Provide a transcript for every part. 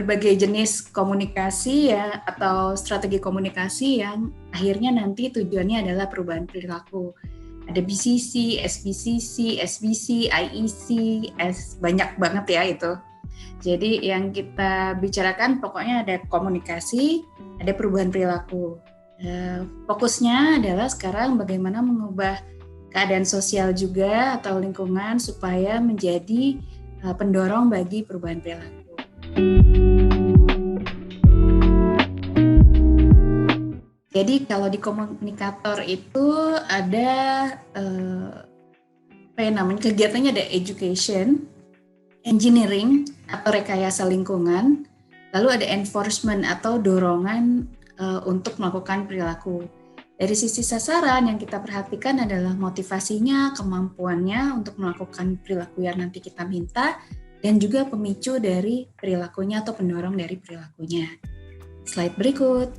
berbagai jenis komunikasi ya atau strategi komunikasi yang akhirnya nanti tujuannya adalah perubahan perilaku. Ada BCC, SBCC, SBC, IEC, banyak banget ya itu. Jadi yang kita bicarakan pokoknya ada komunikasi, ada perubahan perilaku. Fokusnya adalah sekarang bagaimana mengubah keadaan sosial juga atau lingkungan supaya menjadi pendorong bagi perubahan perilaku. Jadi kalau di komunikator itu ada kegiatannya ada education, engineering atau rekayasa lingkungan, lalu ada enforcement atau dorongan untuk melakukan perilaku. Dari sisi sasaran yang kita perhatikan adalah motivasinya, kemampuannya untuk melakukan perilaku yang nanti kita minta, dan juga pemicu dari perilakunya atau pendorong dari perilakunya. Slide berikut.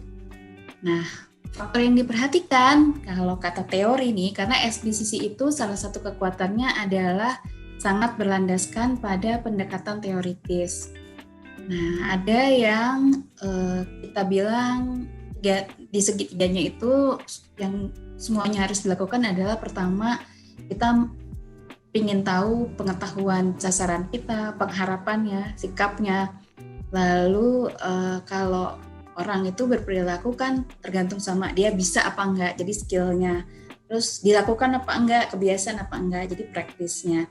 Nah, faktor yang diperhatikan kalau kata teori nih, karena SBCC itu salah satu kekuatannya adalah sangat berlandaskan pada pendekatan teoritis. Nah, ada yang kita bilang di segitiganya itu yang semuanya harus dilakukan adalah pertama kita ingin tahu pengetahuan sasaran kita, pengharapannya, sikapnya. Lalu kalau orang itu berperilaku kan tergantung sama dia bisa apa enggak, jadi skillnya. Terus dilakukan apa enggak, kebiasaan apa enggak, jadi praktisnya.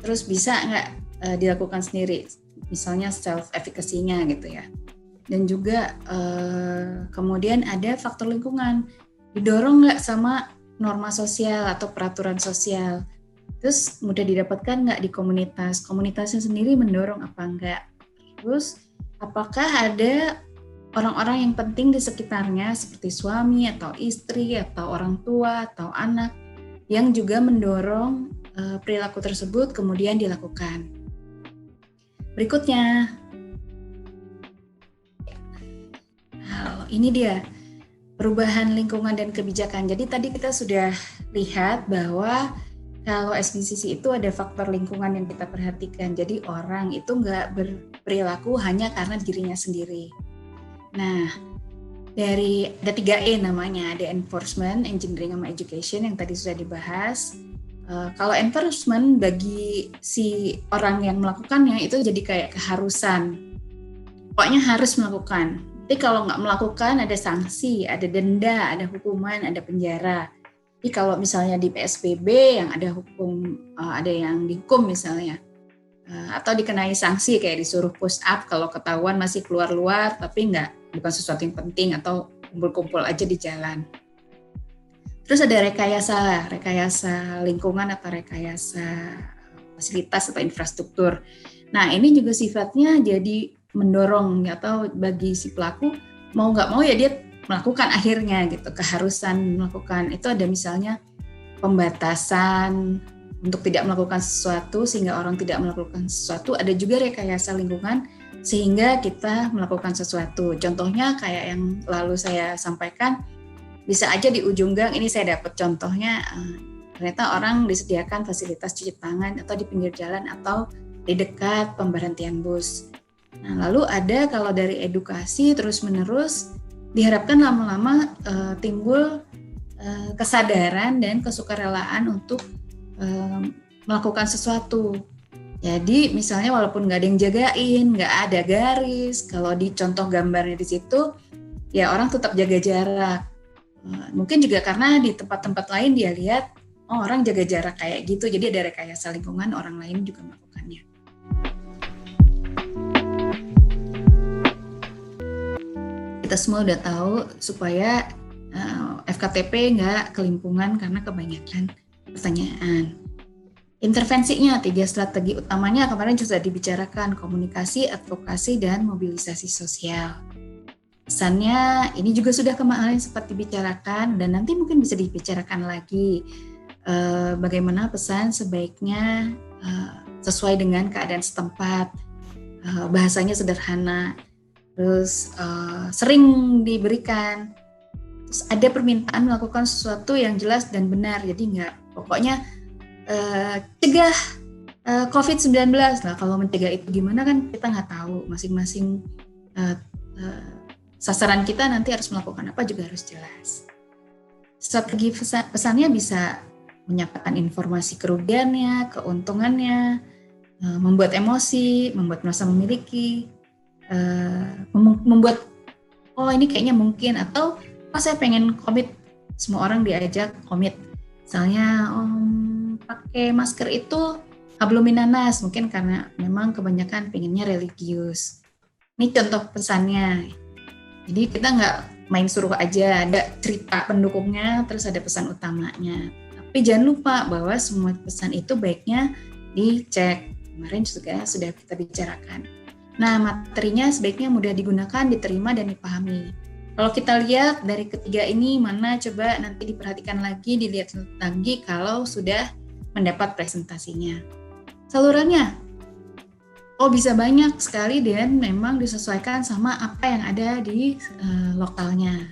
Terus bisa enggak dilakukan sendiri, misalnya self-efficacy-nya gitu ya. Dan juga kemudian ada faktor lingkungan, didorong nggak sama norma sosial atau peraturan sosial. Terus mudah didapatkan nggak di komunitasnya sendiri mendorong apa enggak. Terus apakah ada orang-orang yang penting di sekitarnya seperti suami atau istri atau orang tua atau anak yang juga mendorong perilaku tersebut kemudian dilakukan. Berikutnya. Ini dia perubahan lingkungan dan kebijakan. Jadi tadi kita sudah lihat bahwa kalau SBCC itu ada faktor lingkungan yang kita perhatikan. Jadi orang itu nggak berperilaku hanya karena dirinya sendiri. Nah, ada 3E namanya, ada enforcement, engineering, sama education yang tadi sudah dibahas. Kalau enforcement bagi si orang yang melakukannya itu jadi kayak keharusan. Pokoknya harus melakukan. Tapi kalau nggak melakukan ada sanksi, ada denda, ada hukuman, ada penjara. Jadi kalau misalnya di PSBB yang ada hukum, ada yang dihukum misalnya, atau dikenai sanksi kayak disuruh push up kalau ketahuan masih keluar-luar, tapi bukan sesuatu yang penting atau kumpul-kumpul aja di jalan. Terus ada rekayasa lingkungan atau rekayasa fasilitas atau infrastruktur. Nah ini juga sifatnya jadi mendorong atau bagi si pelaku mau nggak mau ya dia melakukan akhirnya gitu, keharusan melakukan. Itu ada misalnya pembatasan untuk tidak melakukan sesuatu sehingga orang tidak melakukan sesuatu, ada juga rekayasa lingkungan sehingga kita melakukan sesuatu. Contohnya kayak yang lalu saya sampaikan, bisa aja di ujung gang ini saya dapat contohnya, ternyata orang disediakan fasilitas cuci tangan atau di pinggir jalan atau di dekat pemberhentian bus. Nah, lalu ada kalau dari edukasi terus-menerus diharapkan lama-lama timbul kesadaran dan kesukarelaan untuk melakukan sesuatu. Jadi misalnya walaupun nggak ada yang jagain, nggak ada garis, kalau di contoh gambarnya di situ, ya orang tetap jaga jarak. Mungkin juga karena di tempat-tempat lain dia lihat, oh orang jaga jarak kayak gitu, jadi ada rekayasa lingkungan, orang lain juga melakukannya. Kita semua udah tahu supaya FKTP nggak kelimpungan karena kebanyakan pertanyaan. Intervensinya 3 strategi utamanya kemarin sudah dibicarakan, komunikasi, advokasi, dan mobilisasi sosial. Pesannya ini juga sudah kemarin sempat dibicarakan dan nanti mungkin bisa dibicarakan lagi bagaimana pesan sebaiknya sesuai dengan keadaan setempat, bahasanya sederhana, terus sering diberikan, terus ada permintaan melakukan sesuatu yang jelas dan benar, jadi nggak pokoknya cegah COVID-19 lah. Kalau mencegah itu gimana kan kita nggak tahu, masing-masing sasaran kita nanti harus melakukan apa juga harus jelas. Strategi pesannya bisa menyampaikan informasi kerugiannya, keuntungannya, membuat emosi, membuat merasa memiliki, membuat oh ini kayaknya mungkin, atau saya pengen komit, semua orang diajak komit. Misalnya pakai masker itu habluminanas, mungkin karena memang kebanyakan pengennya religius. Ini contoh pesannya. Jadi kita nggak main suruh aja, ada cerita pendukungnya, terus ada pesan utamanya. Tapi jangan lupa bahwa semua pesan itu baiknya dicek. Kemarin juga sudah kita bicarakan. Nah, materinya sebaiknya mudah digunakan, diterima, dan dipahami. Kalau kita lihat dari ketiga ini, mana coba nanti diperhatikan lagi, dilihat lagi kalau sudah mendapat presentasinya. Salurannya, bisa banyak sekali dan memang disesuaikan sama apa yang ada di lokalnya.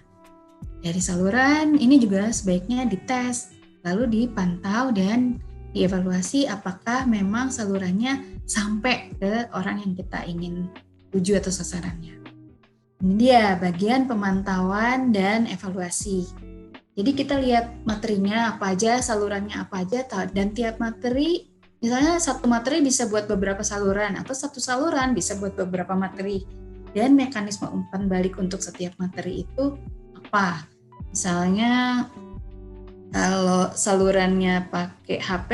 Dari saluran, ini juga sebaiknya dites, lalu dipantau dan dievaluasi apakah memang salurannya sampai ke orang yang kita ingin tuju atau sasarannya. Ini dia bagian pemantauan dan evaluasi. Jadi kita lihat materinya apa aja, salurannya apa aja, dan tiap materi, misalnya satu materi bisa buat beberapa saluran, atau satu saluran bisa buat beberapa materi. Dan mekanisme umpan balik untuk setiap materi itu apa? Misalnya kalau salurannya pakai HP,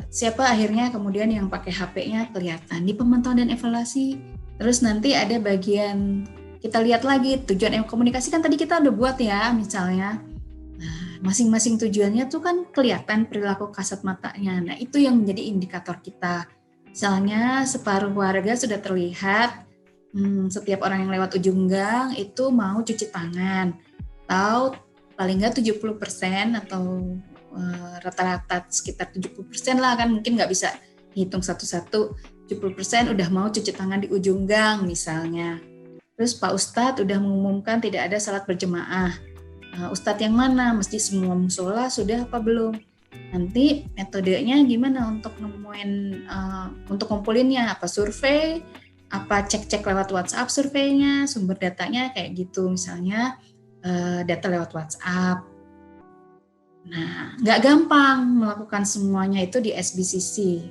siapa akhirnya kemudian yang pakai HP-nya kelihatan di pemantauan dan evaluasi. Terus nanti ada bagian kita lihat lagi tujuan komunikasi, kan tadi kita udah buat ya, misalnya. Nah, masing-masing tujuannya tuh kan kelihatan perilaku kasat matanya. Nah, itu yang menjadi indikator kita. Misalnya separuh warga sudah terlihat, setiap orang yang lewat ujung gang itu mau cuci tangan, atau paling nggak 70% atau rata-rata sekitar 70% lah, kan mungkin nggak bisa hitung satu-satu. 70% udah mau cuci tangan di ujung gang misalnya. Terus Pak Ustadz udah mengumumkan tidak ada salat berjemaah. Ustadz yang mana? Mesti semua musola sudah apa belum? Nanti metodenya gimana untuk nemuin, untuk ngumpulinnya? Apa survei? Apa cek-cek lewat WhatsApp surveinya? Sumber datanya kayak gitu misalnya. Data lewat WhatsApp. Nah, nggak gampang melakukan semuanya itu di SBCC.